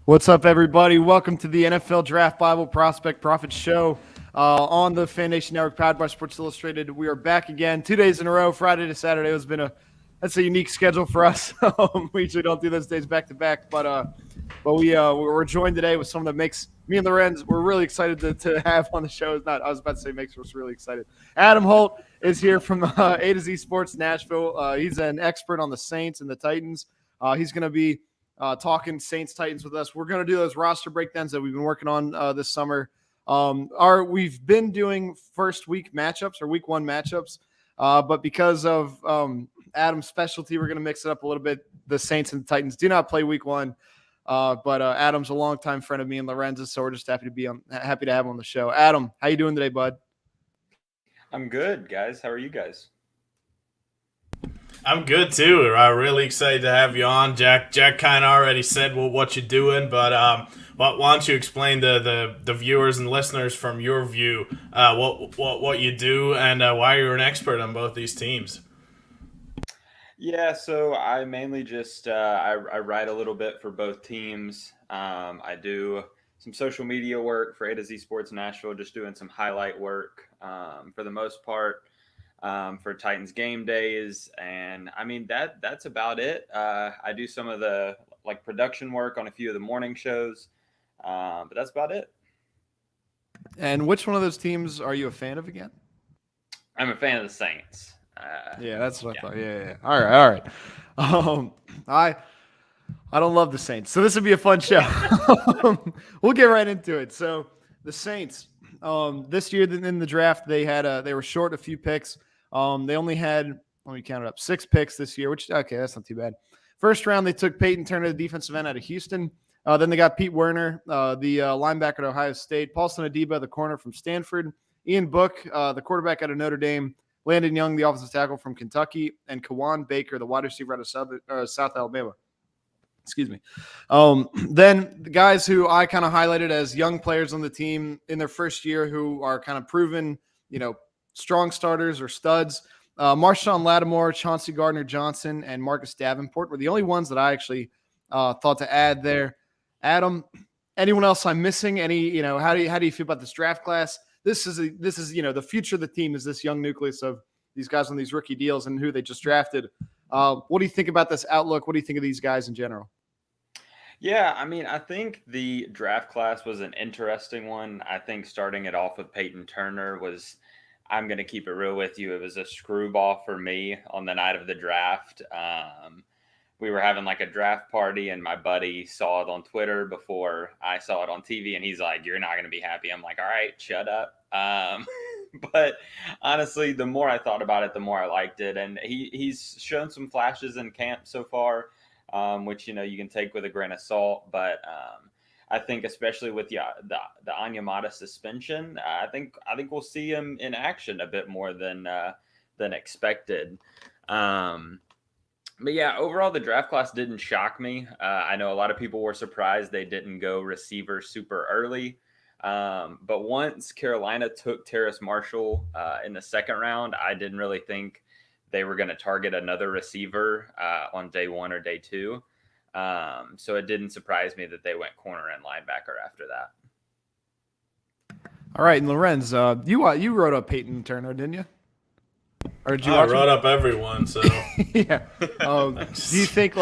What's up, everybody? Welcome to the NFL Draft Bible Prospect Profit Show on the Fan Nation Network, powered by Sports Illustrated. We are back again, 2 days in a row, Friday to Saturday. It's been that's a unique schedule for us. We usually don't do those days back to back, but we're joined today with someone that makes me and Lorenz. We're really excited to have on the show. It's not, I was about to say makes us really excited. Adam Holt is here from AtoZ Sports Nashville. He's an expert on the Saints and the Titans. He's going to be talking Saints Titans with us. We're going to do those roster breakdowns that we've been working on this summer. We've been doing first week matchups or week one matchups, but because of Adam's specialty, we're going to mix it up a little bit. The Saints and the Titans do not play week one, but Adam's a longtime friend of me and Lorenz's, so we're just happy to have him on the show. Adam, how you doing today, bud? I'm good, guys. How are you guys? I'm good too. I'm really excited to have you on, Jack. Jack kind of already said what you're doing, but why don't you explain to the viewers and listeners from your view what you do and why you're an expert on both these teams? Yeah, so I mainly just I write a little bit for both teams. I do some social media work for A to Z Sports Nashville, just doing some highlight work for the most part. For Titans game days, and I mean that's about it. I do some of the production work on a few of the morning shows, but that's about it. And which one of those teams are you a fan of again? I'm a fan of the Saints. Yeah, that's what I thought. Yeah. All right. I don't love the Saints, so this would be a fun show. We'll get right into it. So the Saints, this year in the draft, they were short a few picks. They only had, let me count it up, 6 picks this year, which, okay, that's not too bad. First round, they took Peyton Turner, the defensive end out of Houston. Then they got Pete Werner, the linebacker at Ohio State, Paulson Adeba, the corner from Stanford, Ian Book, the quarterback out of Notre Dame, Landon Young, the offensive tackle from Kentucky, and Kawan Baker, the wide receiver out of South Alabama. Excuse me. Then the guys who I kind of highlighted as young players on the team in their first year who are kind of proven, strong starters or studs. Marshawn Lattimore, Chauncey Gardner-Johnson, and Marcus Davenport were the only ones that I actually thought to add there. Adam, anyone else I'm missing? How do you feel about this draft class? This is the future of the team is this young nucleus of these guys on these rookie deals and who they just drafted. What do you think about this outlook? What do you think of these guys in general? Yeah, I mean, I think the draft class was an interesting one. I think starting it off with Peyton Turner was, I'm going to keep it real with you, it was a screwball for me on the night of the draft. We were having a draft party, and my buddy saw it on Twitter before I saw it on TV, and he's like, "You're not going to be happy." I'm like, "All right, shut up." But honestly, the more I thought about it, the more I liked it, and he's shown some flashes in camp so far, which you can take with a grain of salt. But I think especially with the Onyemata suspension, I think we'll see him in action a bit more than expected. But yeah, overall, the draft class didn't shock me. I know a lot of people were surprised they didn't go receiver super early. But once Carolina took Terrace Marshall in the second round, I didn't really think they were going to target another receiver on day one or day two. So it didn't surprise me that they went corner and linebacker after that. All right, and Lorenz, you wrote up Peyton Turner, didn't you? Or did you I wrote up everyone, so yeah. Do you think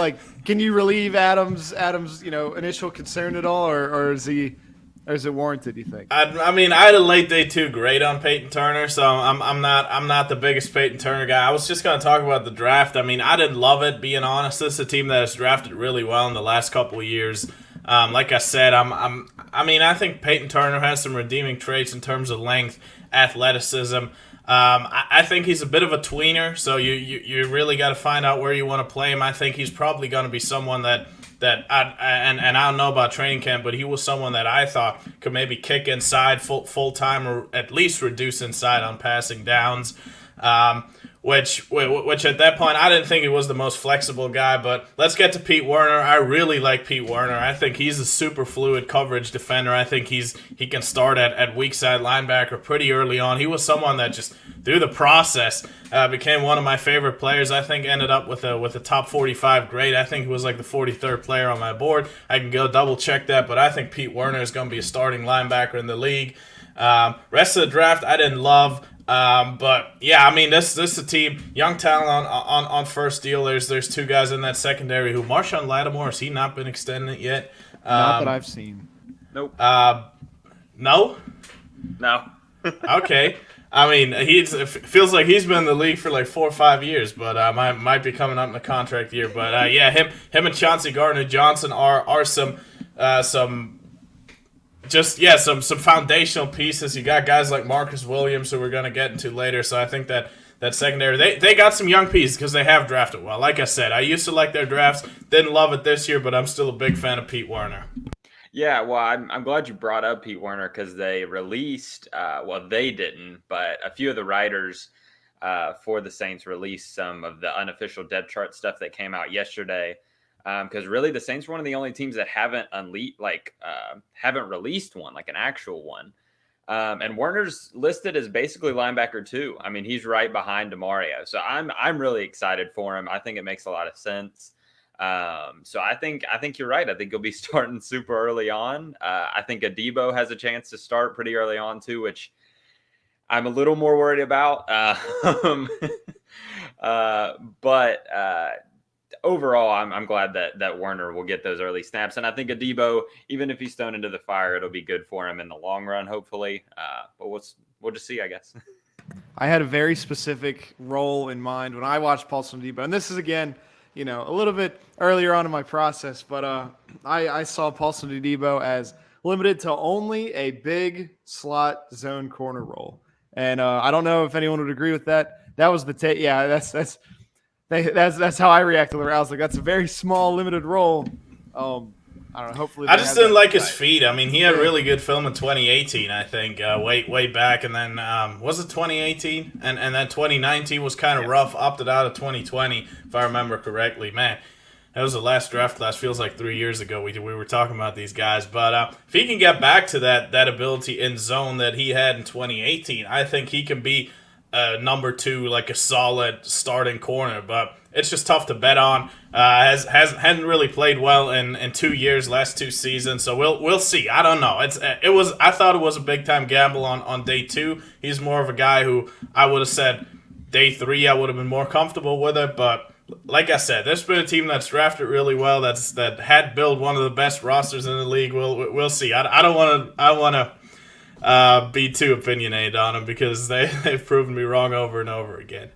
can you relieve Adam's initial concern at all, or is it warranted? Do you think? I mean, I had a late day 2 grade on Peyton Turner, so I'm not the biggest Peyton Turner guy. I was just gonna talk about the draft. I mean, I didn't love it, being honest. This is a team that has drafted really well in the last couple of years. Like I said, I think Peyton Turner has some redeeming traits in terms of length, athleticism. I think he's a bit of a tweener, so you really got to find out where you want to play him. I think he's probably going to be someone that I don't know about training camp, but he was someone that I thought could maybe kick inside full time or at least reduce inside on passing downs. which at that point I didn't think he was the most flexible guy. But let's get to Pete Werner. I really like Pete Werner. I think he's a super fluid coverage defender. I think he can start at weak side linebacker pretty early on. He was someone that just through the process became one of my favorite players. I think ended up with a top 45 grade. I think he was like the 43rd player on my board. I can go double check that, but I think Pete Werner is going to be a starting linebacker in the league. Rest of the draft I didn't love. But yeah, I mean this is a team, young talent on first deal. There's two guys in that secondary who Marshawn Lattimore, has he not been extended yet? Not that I've seen. Nope. No? No. Okay. I mean, it feels like he's been in the league for like 4 or 5 years, but might be coming up in the contract year. But yeah, him and Chauncey Gardner-Johnson are some foundational pieces. You got guys like Marcus Williams, who we're going to get into later. So I think that secondary, they got some young pieces because they have drafted well. Like I said, I used to like their drafts. Didn't love it this year, but I'm still a big fan of Pete Werner. Yeah, well, I'm glad you brought up Pete Werner because they released, they didn't, but a few of the writers for the Saints released some of the unofficial depth chart stuff that came out yesterday. Because really, the Saints are one of the only teams that haven't released one, like an actual one. And Werner's listed as basically linebacker too. I mean, he's right behind DeMario, so I'm really excited for him. I think it makes a lot of sense. So I think you're right. I think he'll be starting super early on. I think Adebo has a chance to start pretty early on too, which I'm a little more worried about. But overall, I'm glad that Werner will get those early snaps. And I think Adebo, even if he's thrown into the fire, it'll be good for him in the long run, hopefully. But we'll just see, I guess. I had a very specific role in mind when I watched Paulson Adebo. And this is, again, a little bit earlier on in my process, but I saw Paulson Adebo as limited to only a big slot zone corner role. And I don't know if anyone would agree with that. That was the take. Yeah, that's how I reacted. I was like, that's a very small, limited role. I don't know. Hopefully, I just didn't like his feet. I mean, he had really good film in 2018. I think way back, and then was it 2018? And then 2019 was kind of rough. Opted out of 2020, if I remember correctly. Man, that was the last draft class. Feels like 3 years ago we were talking about these guys. But if he can get back to that ability in zone that he had in 2018, I think he can be number 2, like a solid starting corner. But it's just tough to bet on. Hadn't really played well in 2 years, last 2 seasons. So we'll see. I don't know. I thought it was a big time gamble on day 2. He's more of a guy who I would have said day 3 I would have been more comfortable with it. But like I said, there's been a team that's drafted really well. That had built one of the best rosters in the league. We'll see. I don't want to be too opinionated on them because they've proven me wrong over and over again.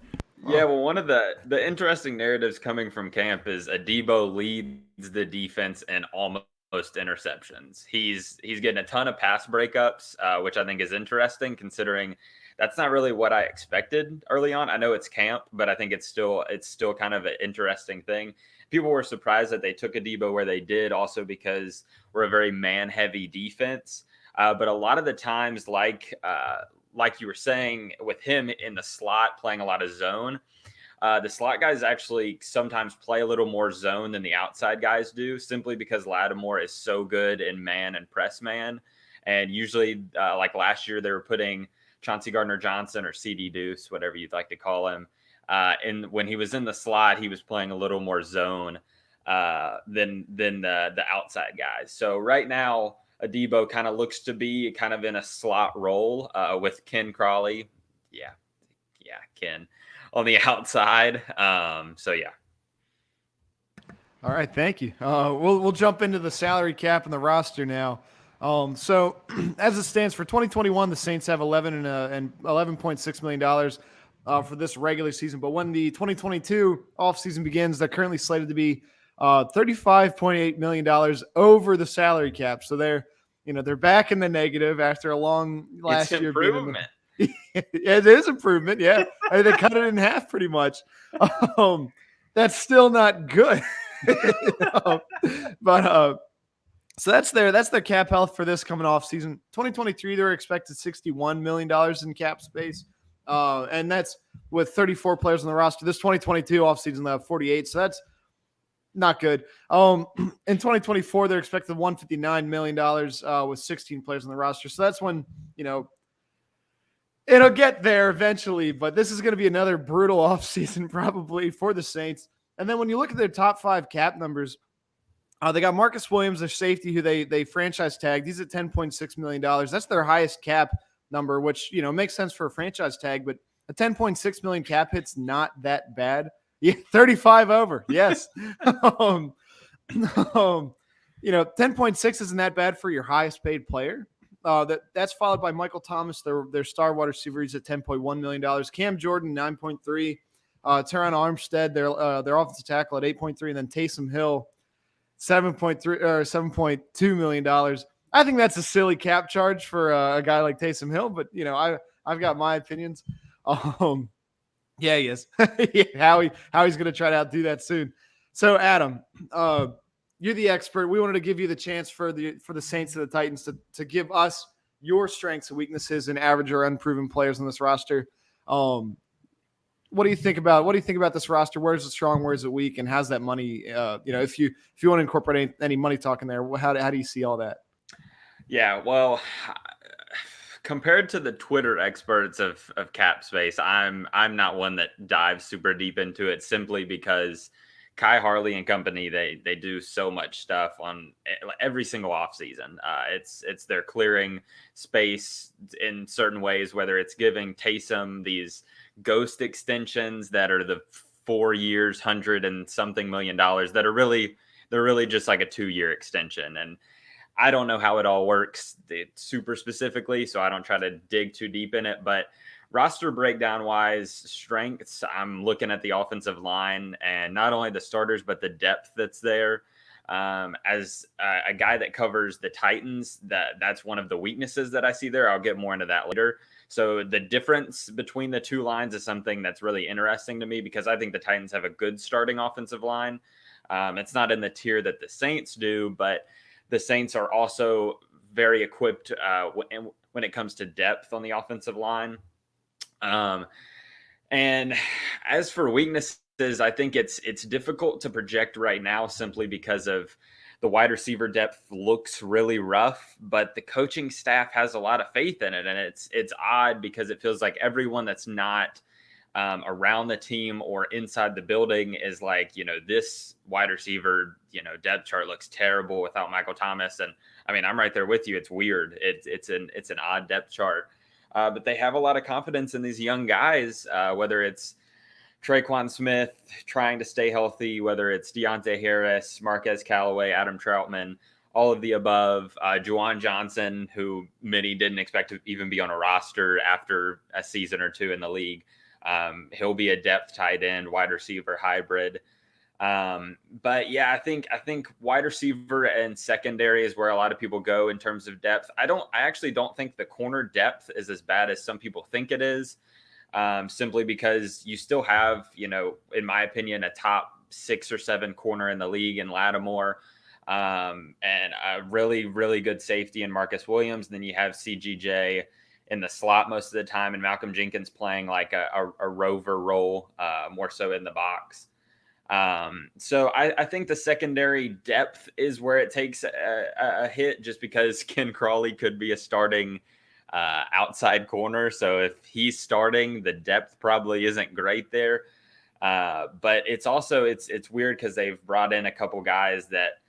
Yeah, well, one of the interesting narratives coming from camp is Adebo leads the defense in almost interceptions. He's getting a ton of pass breakups, which I think is interesting considering that's not really what I expected early on. I know it's camp, but I think it's still kind of an interesting thing. People were surprised that they took Adebo where they did, also because we're a very man-heavy defense. But a lot of the times, like you were saying, with him in the slot playing a lot of zone, the slot guys actually sometimes play a little more zone than the outside guys do, simply because Lattimore is so good in man and press man. And usually, like last year, they were putting Chauncey Gardner-Johnson or CD Deuce, whatever you'd like to call him. And when he was in the slot, he was playing a little more zone than the outside guys. So right now, Adebo kind of looks to be kind of in a slot role with Ken Crawley. Yeah, Ken on the outside. So yeah. All right, thank you. We'll jump into the salary cap and the roster now. So as it stands for 2021, the Saints have $11.6 million for this regular season. But when the 2022 offseason begins, they're currently slated to be $35.8 million over the salary cap. So they're back in the negative after a long last year. Improvement. It is improvement. Yeah. I mean, they cut it in half pretty much. That's still not good. But so that's their cap health for this coming off season. 2023, they're expected $61 million in cap space. And that's with 34 players on the roster. This 2022 offseason, they have 48, so that's not good. In 2024, they're expected $159 million with 16 players on the roster. So that's when, it'll get there eventually, but this is going to be another brutal offseason probably for the Saints. And then when you look at their top 5 cap numbers, they got Marcus Williams, their safety, who they franchise tagged. He's at $10.6 million. That's their highest cap number, which, makes sense for a franchise tag, but a $10.6 million cap hit's not that bad. Yeah, 35 over. Yes. 10.6 isn't that bad for your highest paid player. That's followed by Michael Thomas, their star wide receiver. He's at $10.1 million. Cam Jordan, 9.3. Teron Armstead, their offensive tackle, at 8.3, and then Taysom Hill, 7.3 or $7.2 million. I think that's a silly cap charge for a guy like Taysom Hill, but I've got my opinions. Yeah, he is. How he's going to try to outdo that soon. So, Adam, you're the expert. We wanted to give you the chance for the Saints and the Titans to give us your strengths and weaknesses in average or unproven players on this roster. What do you think about this roster? Where's it strong? Where's it weak? And how's that money? If you want to incorporate any money talk in there, how do you see all that? Yeah, well, compared to the Twitter experts of cap space, I'm not one that dives super deep into it, simply because Kai Harley and company, they do so much stuff on every single offseason. It's they're clearing space in certain ways, whether it's giving Taysom these ghost extensions that are the 4 years, $100 and something million that are really just like a 2-year extension. And I don't know how it all works super specifically, so I don't try to dig too deep in it. But roster breakdown wise, strengths, I'm looking at the offensive line and not only the starters, but the depth that's there. As a guy that covers the Titans, that's one of the weaknesses that I see there. I'll get more into that later. So the difference between the two lines is something that's really interesting to me, because I think the Titans have a good starting offensive line. It's not in the tier that the Saints do, but the Saints are also very equipped when it comes to depth on the offensive line. And as for weaknesses, I think it's difficult to project right now, simply because of the wide receiver depth looks really rough, but the coaching staff has a lot of faith in it. And it's odd, because it feels like everyone that's not around the team or inside the building is like, this wide receiver, depth chart looks terrible without Michael Thomas. And I mean, I'm right there with you. It's weird. It's an odd depth chart. But they have a lot of confidence in these young guys, whether it's Traquan Smith trying to stay healthy, whether it's Deontay Harris, Marquez Callaway, Adam Troutman, all of the above. Juwan Johnson, who many didn't expect to even be on a roster after a season or two in the league. He'll be a depth tight end, wide receiver hybrid. But yeah, I think wide receiver and secondary is where a lot of people go in terms of depth. I actually don't think the corner depth is as bad as some people think it is. Simply because you still have, in my opinion, a top 6 or 7 corner in the league in Lattimore, and a really, really good safety in Marcus Williams. And then you have CGJ in the slot most of the time, and Malcolm Jenkins playing like a rover role, more so in the box. So I think the secondary depth is where it takes a hit, just because Ken Crawley could be a starting outside corner. So if he's starting, the depth probably isn't great there. But it's also, it's weird, because they've brought in a couple guys that,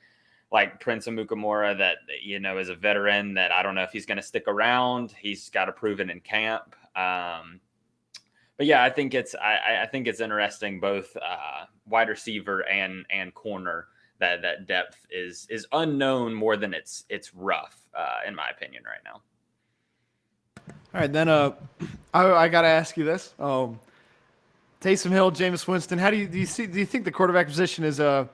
like Prince Amukamara, that, is a veteran that I don't know if he's going to stick around. He's got to prove it in camp. But yeah, I think it's interesting, both wide receiver and corner, that depth is unknown more than it's rough, in my opinion, right now. All right, then I got to ask you this. Taysom Hill, Jameis Winston, how do you think the quarterback position is I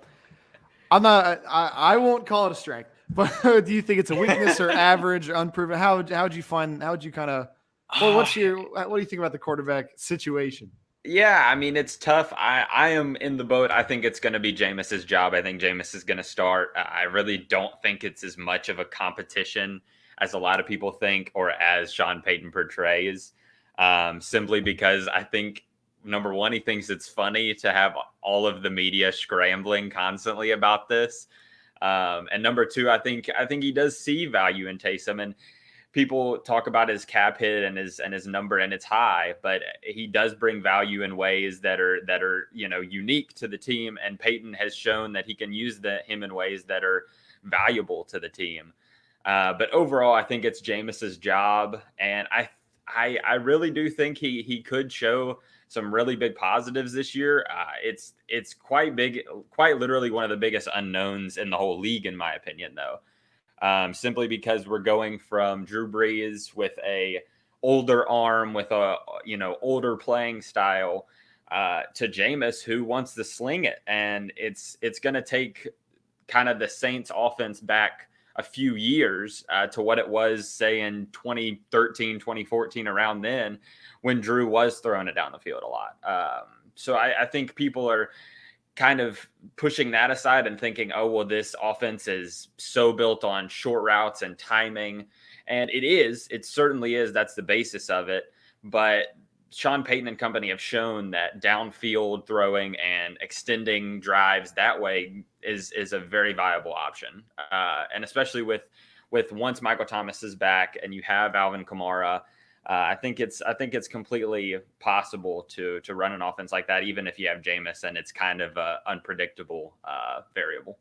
won't call it a strength, but do you think it's a weakness or average or unproven? What do you think about the quarterback situation? Yeah, I mean, it's tough. I am in the boat. I think it's going to be Jameis's job. I think Jameis is going to start. I really don't think it's as much of a competition as a lot of people think, or as Sean Payton portrays. simply because I think, number one, he thinks it's funny to have all of the media scrambling constantly about this. And number two, I think he does see value in Taysom, and people talk about his cap hit and his number, and it's high, but he does bring value in ways that are unique to the team. And Peyton has shown that he can use him in ways that are valuable to the team. But overall, I think it's Jameis's job, and I really do think he could show some really big positives this year. It's quite big, quite literally one of the biggest unknowns in the whole league, in my opinion, though. Simply because we're going from Drew Brees with a older arm, with a older playing style, to Jameis, who wants to sling it, and it's going to take kind of the Saints offense back a few years to what it was, say, in 2013, 2014, around then, when Drew was throwing it down the field a lot. So I think people are kind of pushing that aside and thinking, oh, well, this offense is so built on short routes and timing. And it certainly is. That's the basis of it. But Sean Payton and company have shown that downfield throwing and extending drives that way is a very viable option. And especially with once Michael Thomas is back and you have Alvin Kamara, I think it's completely possible to run an offense like that, even if you have Jameis and it's kind of an unpredictable variable.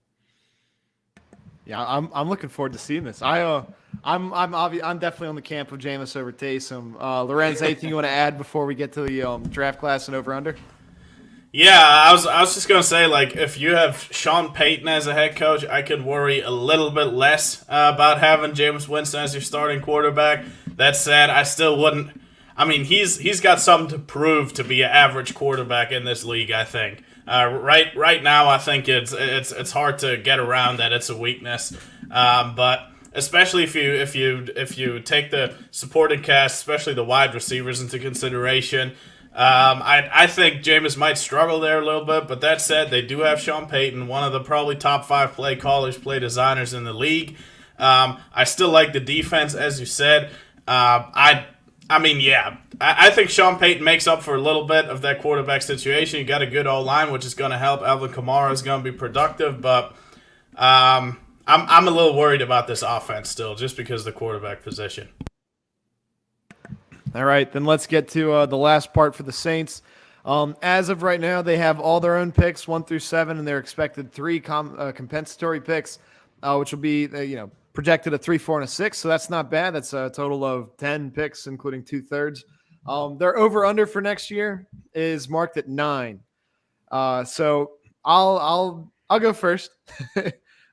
Yeah, I'm looking forward to seeing this. I'm definitely on the camp of Jameis over Taysom. Lorenz, anything you want to add before we get to the draft class and over under? Yeah, I was just gonna say, like, if you have Sean Payton as a head coach, I could worry a little bit less about having Jameis Winston as your starting quarterback. That said, I still wouldn't. I mean, he's got something to prove to be an average quarterback in this league, I think. Right now, I think it's hard to get around that it's a weakness. But especially if you take the supporting cast, especially the wide receivers, into consideration. I think Jameis might struggle there a little bit, but that said, they do have Sean Payton, one of the probably top 5 play callers, play designers in the league. I still like the defense, as you said. I think Sean Payton makes up for a little bit of that quarterback situation. You got a good O-line, which is going to help. Alvin Kamara is going to be productive, but I'm a little worried about this offense still, just because of the quarterback position. All right, then let's get to the last part for the Saints. As of right now, they have all their own picks, 1 through 7, and they're expected 3 compensatory picks, which will be projected a 3, 4, and a 6. So that's not bad. That's a total of 10 picks, including 2/3. Their over/under for next year is marked at 9. So I'll go first.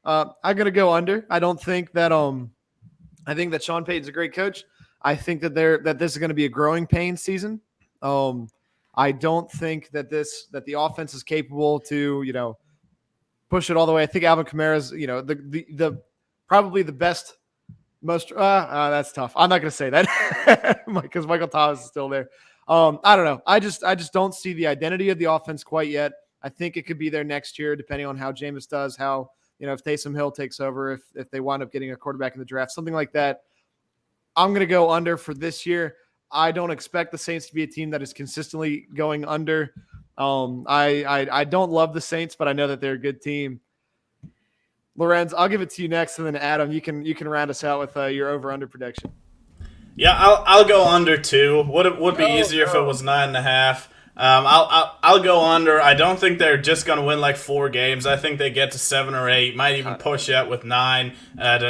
I'm gonna go under. I don't think that I think that Sean Payton's a great coach. I think that this is going to be a growing pain season. I don't think that the offense is capable to push it all the way. I think Alvin Kamara's the probably the best, most. That's tough. I'm not going to say that because Michael Thomas is still there. I don't know. I just don't see the identity of the offense quite yet. I think it could be there next year, depending on how Jameis does, how if Taysom Hill takes over, if they wind up getting a quarterback in the draft, something like that. I'm going to go under for this year. I don't expect the Saints to be a team that is consistently going under. I don't love the Saints, but I know that they're a good team. Lorenz, I'll give it to you next, and then Adam, you can round us out with your over/under prediction. Yeah, I'll go under too. Would be easier if it was 9.5. I'll go under. I don't think they're just going to win like 4 games. I think they get to 7 or 8. Might even push out with 9,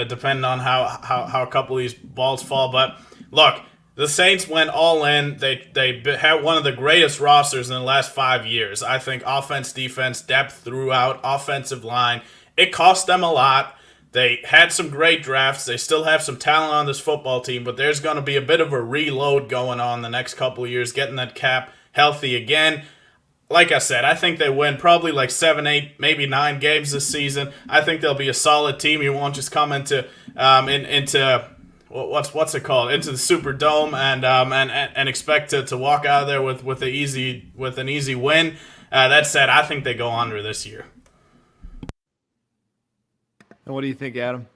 depending on how a couple of these balls fall. But look, the Saints went all in. They had one of the greatest rosters in the last 5 years. I think offense, defense, depth throughout, offensive line. It cost them a lot. They had some great drafts. They still have some talent on this football team, but there's going to be a bit of a reload going on the next couple of years, getting that cap healthy again. Like I said, I think they win probably like 7, 8, maybe 9 games this season. I think they'll be a solid team. You won't just come into what's it called, into the Superdome and expect to walk out of there with an easy win. That said, I think they go under this year. And what do you think, Adam?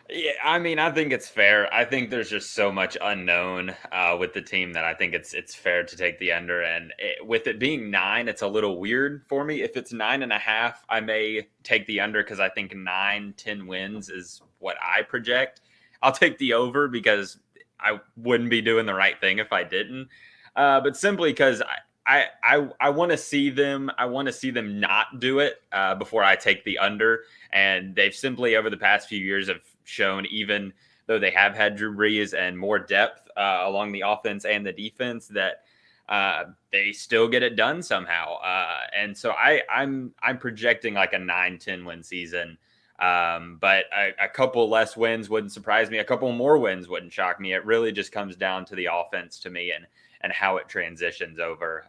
Yeah, I mean, I think it's fair. I think there's just so much unknown with the team that I think it's fair to take the under. And with it being 9, it's a little weird for me. If it's 9.5, I may take the under because I think 9-10 wins is what I project. I'll take the over because I wouldn't be doing the right thing if I didn't. But simply because I want to see them. I want to see them not do it before I take the under. And they've simply over the past few years have shown, even though they have had Drew Brees and more depth along the offense and the defense, that they still get it done somehow. And so I'm projecting like a 9-10 win season. But a couple less wins wouldn't surprise me. A couple more wins wouldn't shock me. It really just comes down to the offense to me and how it transitions over.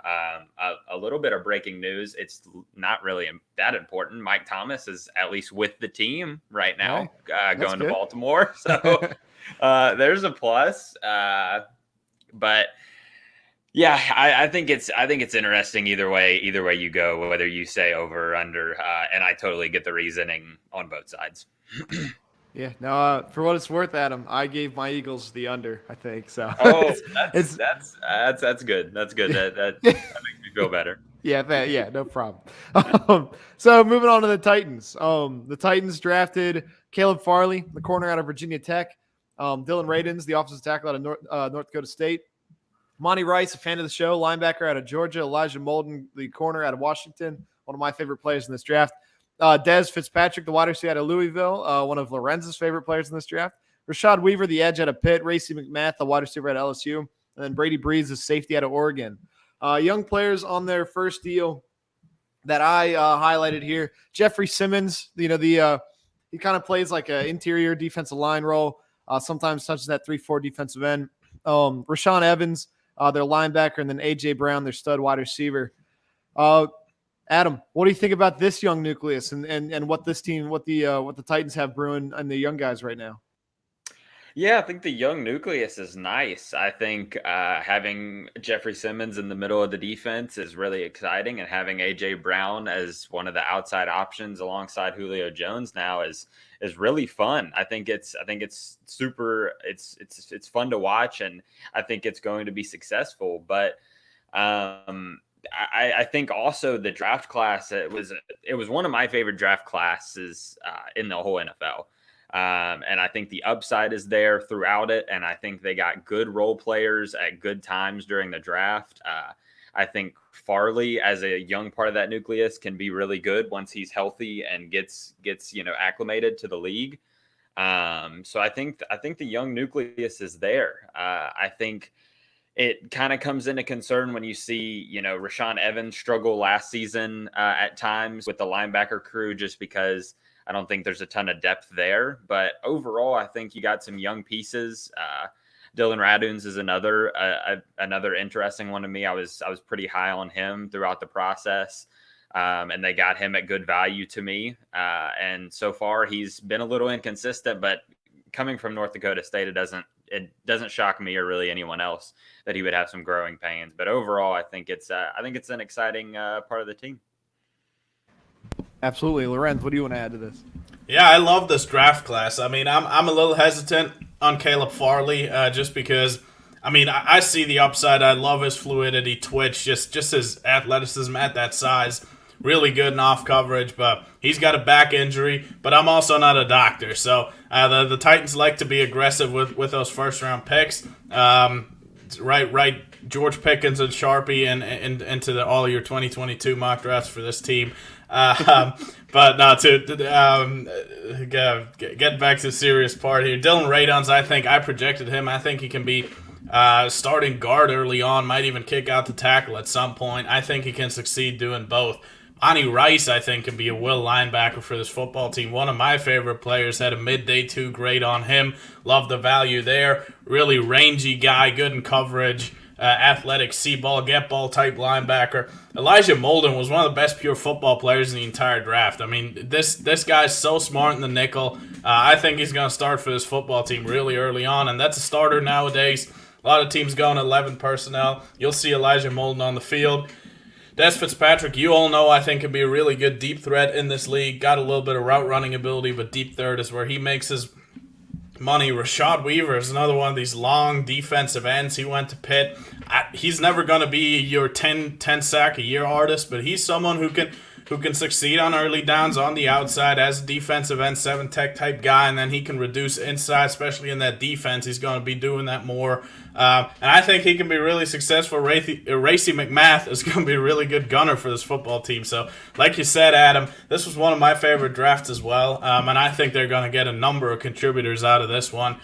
A little bit of breaking news. It's not really that important. Mike Thomas is at least with the team right now, going to Baltimore. So there's a plus. But yeah, I think it's interesting either way you go, whether you say over or under. And I totally get the reasoning on both sides. Yeah, no. For what it's worth, Adam, I gave my Eagles the under. I think so. Oh, that's good. That's good. That makes me feel better. Yeah, no problem. So moving on to the Titans. The Titans drafted Caleb Farley, the corner out of Virginia Tech. Dylan Radins, the offensive tackle out of North Dakota State. Monty Rice, a fan of the show, linebacker out of Georgia. Elijah Molden, the corner out of Washington, one of my favorite players in this draft. Dez Fitzpatrick, the wide receiver out of Louisville, one of Lorenz's favorite players in this draft. Rashad Weaver, the edge out of Pitt. Racy McMath, the wide receiver out of LSU. And then Brady Breeze, the safety out of Oregon. Young players on their first deal that I highlighted here. Jeffrey Simmons, he kind of plays like an interior defensive line role. Sometimes touches that 3-4 defensive end. Rashawn Evans, their linebacker, and then A.J. Brown, their stud wide receiver. Adam, what do you think about this young nucleus and what this team, what the Titans have brewing and the young guys right now? Yeah, I think the young nucleus is nice. I think having Jeffrey Simmons in the middle of the defense is really exciting, and having A.J. Brown as one of the outside options alongside Julio Jones now is really fun. I think it's super. It's fun to watch, and I think it's going to be successful. But I think also the draft class, it was one of my favorite draft classes in the whole NFL. And I think the upside is there throughout it. And I think they got good role players at good times during the draft. I think Farley, as a young part of that nucleus, can be really good once he's healthy and gets acclimated to the league. So I think the young nucleus is there. I think it kind of comes into concern when you see, Rashawn Evans struggle last season at times with the linebacker crew, just because I don't think there's a ton of depth there. But overall, I think you got some young pieces. Dylan Raduns is another interesting one to me. I was pretty high on him throughout the process, and they got him at good value to me. And so far, he's been a little inconsistent, but coming from North Dakota State, it doesn't shock me or really anyone else that he would have some growing pains. But overall, I think it's an exciting part of the team. Absolutely. Lorenz, what do you want to add to this? Yeah, I love this draft class. I mean, I'm a little hesitant on Caleb Farley just because, I see the upside. I love his fluidity, twitch, just his athleticism at that size. Really good in off coverage, but he's got a back injury. But I'm also not a doctor, so the Titans like to be aggressive with those first round picks. Right, George Pickens and Sharpie and into all your 2022 mock drafts for this team. But no, get back to the serious part here. Dylan Radons, I projected him. I think he can be starting guard early on, might even kick out the tackle at some point. I think he can succeed doing both. Monty Rice, I think, can be a will linebacker for this football team. One of my favorite players, had a mid-day 2 grade on him. Love the value there. Really rangy guy, good in coverage. Athletic, see-ball, get-ball type linebacker. Elijah Molden was one of the best pure football players in the entire draft. This guy's so smart in the nickel. I think he's going to start for this football team really early on, and that's a starter nowadays. A lot of teams going 11 personnel. You'll see Elijah Molden on the field. Des Fitzpatrick, you all know, I think can be a really good deep threat in this league. Got a little bit of route running ability, but deep third is where he makes his money. Rashad Weaver is another one of these long defensive ends. He went to Pitt. He's never going to be your 10 sack a year artist, but he's someone who can succeed on early downs on the outside as a defensive end, 7-tech type guy, and then he can reduce inside, especially in that defense. He's going to be doing that more. And I think he can be really successful. Racy McMath is going to be a really good gunner for this football team. So, like you said, Adam, this was one of my favorite drafts as well. And I think they're going to get a number of contributors out of this one.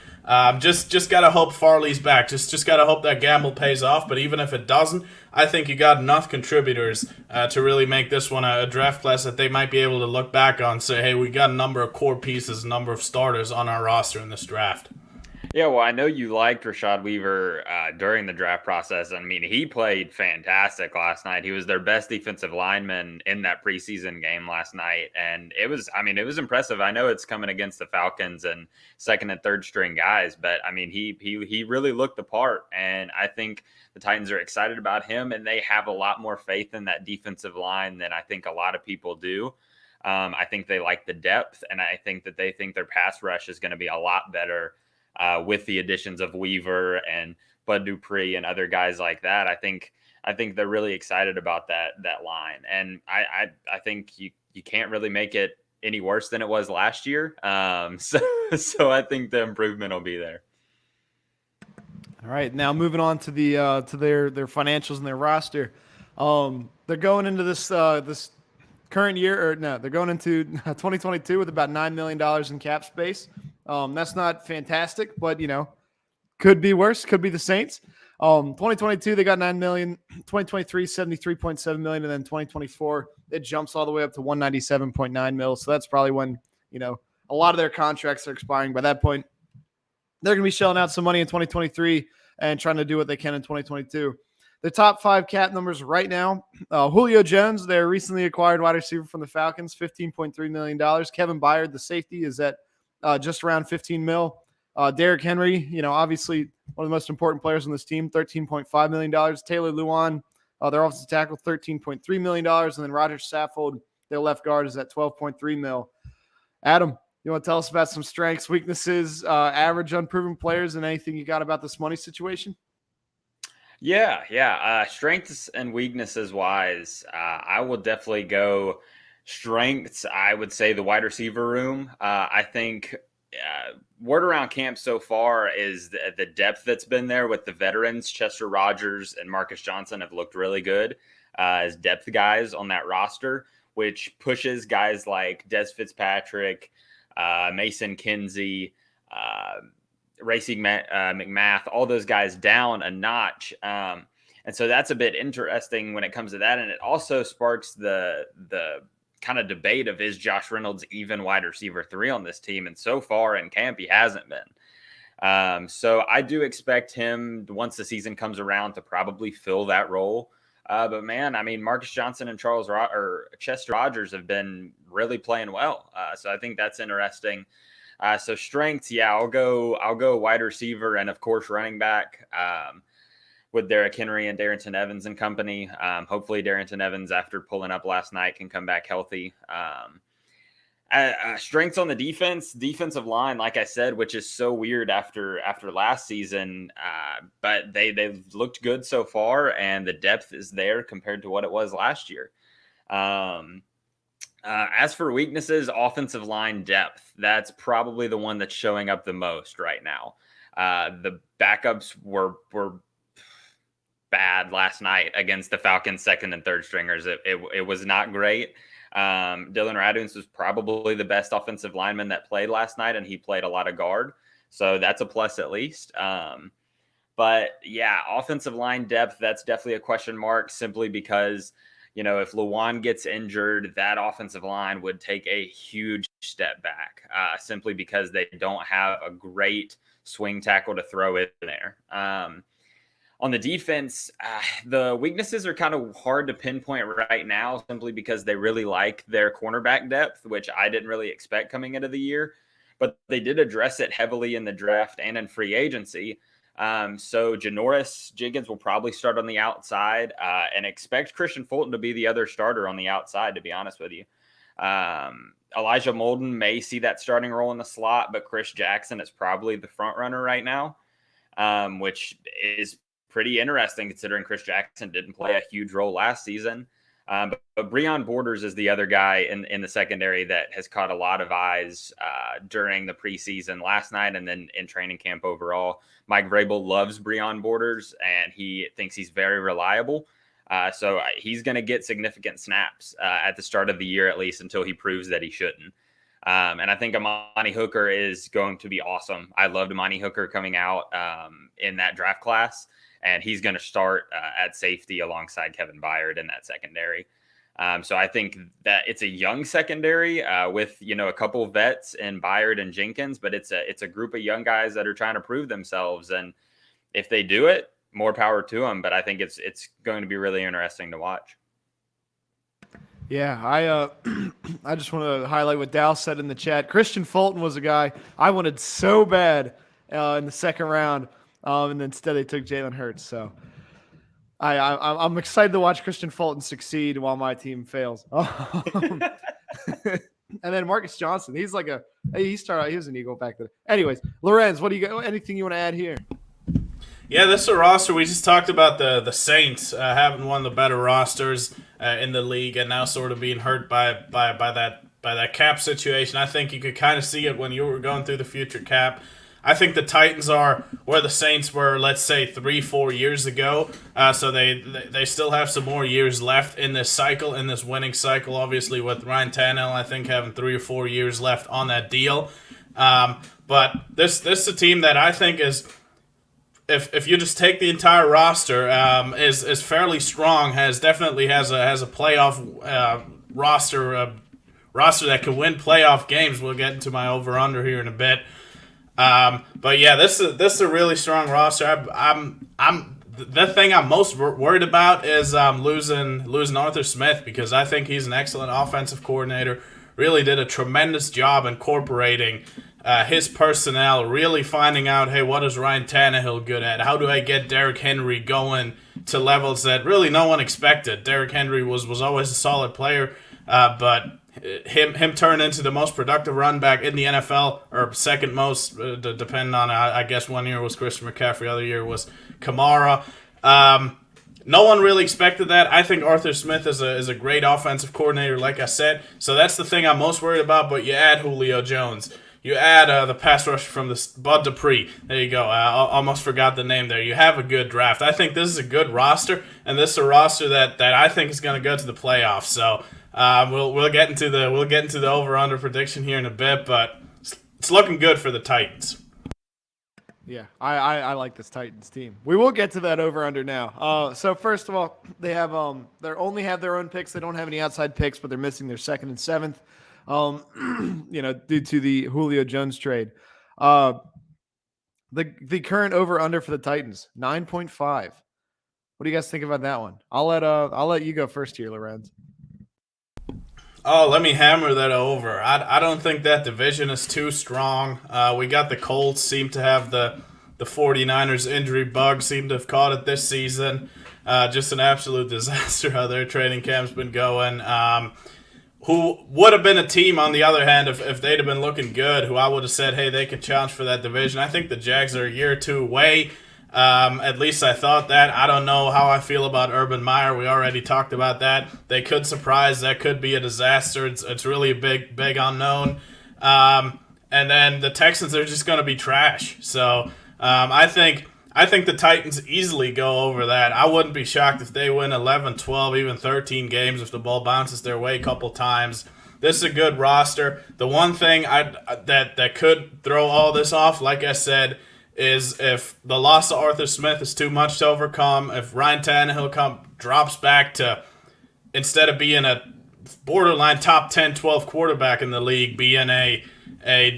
Just gotta hope Farley's back. Just gotta hope that gamble pays off. But even if it doesn't, I think you got enough contributors to really make this one a draft class that they might be able to look back on and say, hey, we got a number of core pieces, a number of starters on our roster in this draft. Yeah, well, I know you liked Rashad Weaver during the draft process. I mean, he played fantastic last night. He was their best defensive lineman in that preseason game last night. And it was impressive. I know it's coming against the Falcons and second and third string guys, but I mean, he really looked the part. And I think the Titans are excited about him, and they have a lot more faith in that defensive line than I think a lot of people do. I think they like the depth, and I think that they think their pass rush is going to be a lot better with the additions of Weaver and Bud Dupree and other guys like that. I think they're really excited about that line, and I think you can't really make it any worse than it was last year. So I think the improvement will be there. All right, now moving on to the to their financials and their roster. They're going into this this current year, or no, they're going into 2022 with about $9 million in cap space. That's not fantastic, but could be worse. Could be the Saints. 2022 they got $9 million. 2023 $73.7 million, and then 2024 it jumps all the way up to $197.9 million. So that's probably when a lot of their contracts are expiring. By that point, they're going to be shelling out some money in 2023 and trying to do what they can in 2022. The top 5 cap numbers right now: Julio Jones, their recently acquired wide receiver from the Falcons, $15.3 million. Kevin Byard, the safety, is at just around $15 million. Derrick Henry, obviously one of the most important players on this team, $13.5 million. Taylor Lewan, their offensive tackle, $13.3 million. And then Roger Saffold, their left guard, is at $12.3 million. Adam, you want to tell us about some strengths, weaknesses, average unproven players, and anything you got about this money situation? Yeah. Strengths and weaknesses wise, I will definitely go strengths. I would say the wide receiver room. I think word around camp so far is the depth that's been there with the veterans. Chester Rogers and Marcus Johnson have looked really good as depth guys on that roster, which pushes guys like Des Fitzpatrick, Mason Kinsey, Racy McMath, all those guys down a notch. And so that's a bit interesting when it comes to that. And it also sparks the kind of debate of, is Josh Reynolds even wide receiver 3 on this team? And so far in camp, he hasn't been. So I do expect him, once the season comes around, to probably fill that role. But man, I mean, Marcus Johnson and Chester Rogers have been really playing well. So I think that's interesting. So strengths, I'll go wide receiver and of course running back with Derrick Henry and Darrington Evans and company. Hopefully Darrington Evans, after pulling up last night, can come back healthy. Strengths on the defensive line, like I said, which is so weird after last season, but they've looked good so far, and the depth is there compared to what it was last year. As for weaknesses, offensive line depth, that's probably the one that's showing up the most right now. The backups were bad last night against the Falcons' second and third stringers. It was not great. Dylan Raduns was probably the best offensive lineman that played last night, and he played a lot of guard. So that's a plus at least. But yeah, offensive line depth, that's definitely a question mark, simply because if Lewan gets injured, that offensive line would take a huge step back, simply because they don't have a great swing tackle to throw in there. On the defense, the weaknesses are kind of hard to pinpoint right now, simply because they really like their cornerback depth, which I didn't really expect coming into the year. But they did address it heavily in the draft and in free agency. So Janoris Jenkins will probably start on the outside, and expect Christian Fulton to be the other starter on the outside, to be honest with you. Elijah Molden may see that starting role in the slot, but Chris Jackson is probably the front runner right now, which is pretty interesting considering Chris Jackson didn't play a huge role last season. But Breon Borders is the other guy in the secondary that has caught a lot of eyes during the preseason last night and then in training camp overall. Mike Vrabel loves Breon Borders, and he thinks he's very reliable. So he's going to get significant snaps at the start of the year, at least until he proves that he shouldn't. And I think Amani Hooker is going to be awesome. I loved Amani Hooker coming out in that draft class, and he's going to start at safety alongside Kevin Byard in that secondary. So I think that it's a young secondary with, a couple of vets in Byard and Jenkins, but it's a group of young guys that are trying to prove themselves. And if they do it, more power to them. But I think it's going to be really interesting to watch. Yeah, I just want to highlight what Dal said in the chat. Christian Fulton was a guy I wanted so bad in the second round, and instead they took Jalen Hurts. So I'm excited to watch Christian Fulton succeed while my team fails. And then Marcus Johnson, he started out, he was an Eagle back then. Anyways, Lorenz, what do you got? Anything you want to add here? Yeah, this is a roster. We just talked about the Saints having one of the better rosters in the league, and now sort of being hurt by that cap situation. I think you could kind of see it when you were going through the future cap. I think the Titans are where the Saints were, let's say, 3-4 years ago. So they still have some more years left in this cycle, in this winning cycle. Obviously, with Ryan Tannehill, I think having 3 or 4 years left on that deal. But this is a team that I think is, if you just take the entire roster, is fairly strong. Definitely has a playoff roster that could win playoff games. We'll get into my over under here in a bit. But yeah, this is a really strong roster. The thing I'm most worried about is losing Arthur Smith, because I think he's an excellent offensive coordinator. Really did a tremendous job incorporating his personnel, really finding out, hey, what is Ryan Tannehill good at? How do I get Derrick Henry going to levels that really no one expected? Derrick Henry was always a solid player, but him turn into the most productive run back in the NFL, or second most, depending on, I guess one year was Christian McCaffrey, other year was Kamara. No one really expected that. I think Arthur Smith is a great offensive coordinator, like I said. So that's the thing I'm most worried about. But you add Julio Jones. You add the pass rusher from the Bud Dupree. There you go. I almost forgot the name there. You have a good draft. I think this is a good roster, and this is a roster that I think is going to go to the playoffs. So we'll get into the over under prediction here in a bit, but it's looking good for the Titans. Yeah, I like this Titans team. We will get to that over under now. So first of all, they only have their own picks. They don't have any outside picks, but they're missing their second and seventh. Due to the Julio Jones trade. The current over under for the Titans, 9.5. What do you guys think about that one? I'll let you go first here, Lorenz. Oh, let me hammer that over. I don't think that division is too strong. We got the Colts, seem to have the 49ers injury bug, seem to have caught it this season. Just an absolute disaster how their training camp's been going. Who would have been a team, on the other hand, if they'd have been looking good, who I would have said, hey, they could challenge for that division. I think the Jags are a year or two away. At least I thought that. I don't know how I feel about Urban Meyer. We already talked about that. They could surprise. That could be a disaster. It's really a big unknown. And then the Texans are just going to be trash. So I think the Titans easily go over that. I wouldn't be shocked if they win 11, 12, even 13 games if the ball bounces their way a couple times. This is a good roster. The one thing that could throw all this off, like I said, is if the loss of Arthur Smith is too much to overcome, if Ryan Tannehill drops back to, instead of being a borderline top 10, 12 quarterback in the league, being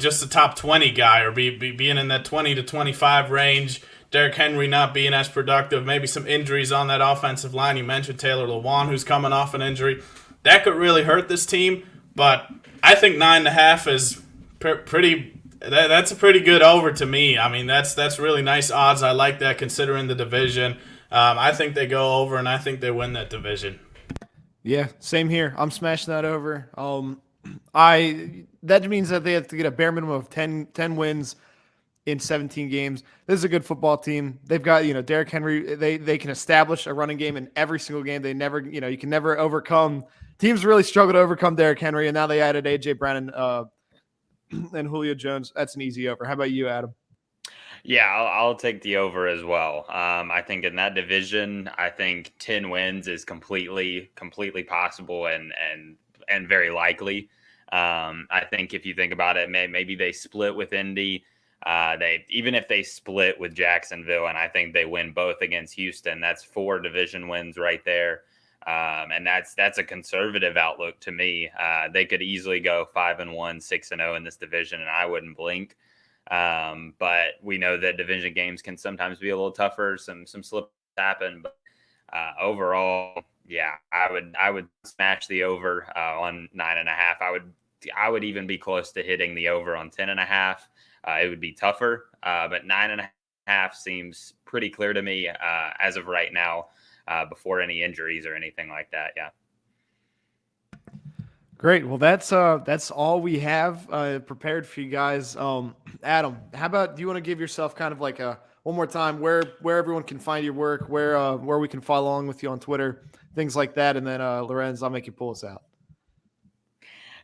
just a top 20 guy, or being in that 20 to 25 range, Derrick Henry not being as productive, maybe some injuries on that offensive line. You mentioned Taylor Lewan, who's coming off an injury. That could really hurt this team, but I think 9.5 is pretty. That's a pretty good over to me. I mean, that's really nice odds. I like that considering the division. I think they go over, and I think they win that division. Yeah, same here. I'm smashing that over. That means that they have to get a bare minimum of 10 wins in 17 games. This is a good football team. They've got, Derrick Henry. They can establish a running game in every single game. They never, you can never overcome. Teams really struggle to overcome Derrick Henry, and now they added AJ Brown and Julio Jones. That's an easy over. How about you, Adam? Yeah, I'll take the over as well. I think in that division, I think 10 wins is completely possible and very likely. I think if you think about it, maybe they split with Indy. Even if they split with Jacksonville, and I think they win both against Houston, that's 4 division wins right there. And that's a conservative outlook to me. They could easily go 5-1, 6-0 in this division, and I wouldn't blink. But we know that division games can sometimes be a little tougher. Some slips happen, but overall, yeah, I would smash the over on 9.5. I would even be close to hitting the over on 10.5. It would be tougher, but 9.5 seems pretty clear to me as of right now, before any injuries or anything like that. Yeah. Great. Well, that's all we have prepared for you guys. Adam, how about, do you want to give yourself kind of like one more time where everyone can find your work, where we can follow along with you on Twitter, things like that, and then Lorenz, I'll make you pull us out.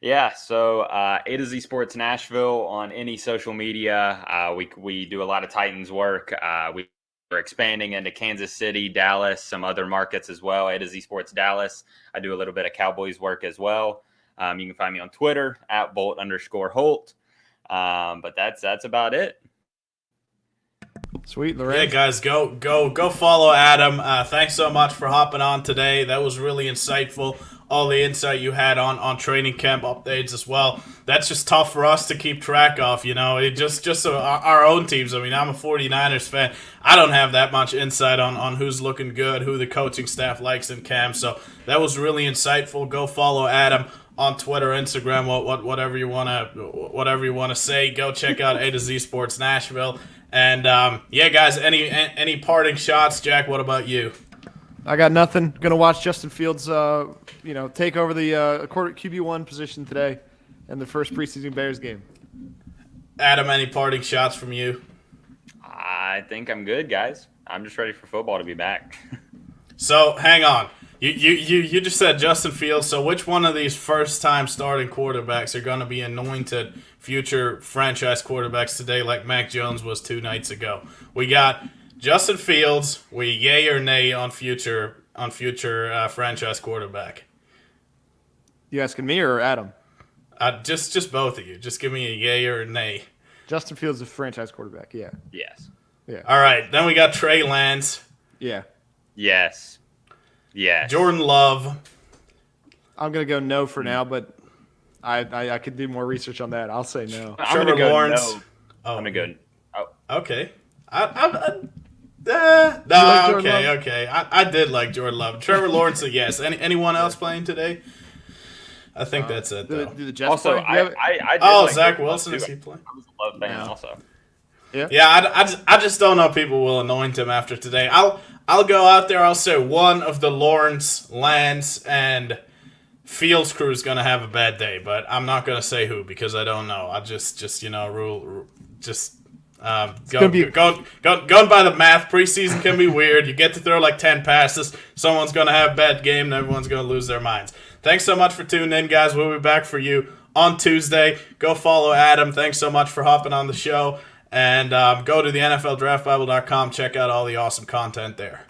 Yeah, so AtoZ Sports Nashville on any social media. We do a lot of Titans work. We're expanding into Kansas City, Dallas, some other markets as well. AtoZ Sports Dallas. I do a little bit of Cowboys work as well. You can find me on Twitter at Bolt_Holt. But that's about it. Sweet, Lorenz. Yeah, guys, go follow Adam. Thanks so much for hopping on today. That was really insightful. All the insight you had on training camp updates as well. That's just tough for us to keep track of, It just our own teams. I mean, I'm a 49ers fan. I don't have that much insight on who's looking good, who the coaching staff likes in camp. So that was really insightful. Go follow Adam on Twitter, Instagram, whatever you wanna say. Go check out AtoZ Sports Nashville. And yeah, guys, any parting shots? Jack, what about you? I got nothing. Going to watch Justin Fields, take over the QB1 position today in the first preseason Bears game. Adam, any parting shots from you? I think I'm good, guys. I'm just ready for football to be back. So, hang on. You just said Justin Fields. So, which one of these first-time starting quarterbacks are going to be anointed future franchise quarterbacks today, like Mac Jones was 2 nights ago? We got Justin Fields. We yay or nay on future franchise quarterback? You asking me or Adam? Just both of you. Just give me a yay or a nay. Justin Fields is a franchise quarterback. Yeah. Yes. Yeah. All right. Then we got Trey Lance. Yeah. Yes. Jordan Love. I'm gonna go no for now, but I could do more research on that. I'll say no. I'm gonna go Lawrence. no. Oh, I'm gonna go. Oh. Okay. like Okay. I did like Jordan Love. Trevor Lawrence, yes. Anyone else playing today? I think that's it, though. Do the Jets Also, play? I did Oh, like Zach Jordan Love, Wilson, too. is he playing? I was a Love fan also. Yeah, I just don't know if people will anoint him after today. I'll go out there. I'll say one of the Lawrence, Lance, and Fields crew is gonna have a bad day, but I'm not gonna say who because I don't know. I just rule. Going by the math, preseason can be weird. You get to throw like 10 passes. Someone's going to have a bad game, and everyone's going to lose their minds. Thanks so much for tuning in, guys. We'll be back for you on Tuesday. Go follow Adam. Thanks so much for hopping on the show. And go to the NFLDraftBible.com. Check out all the awesome content there.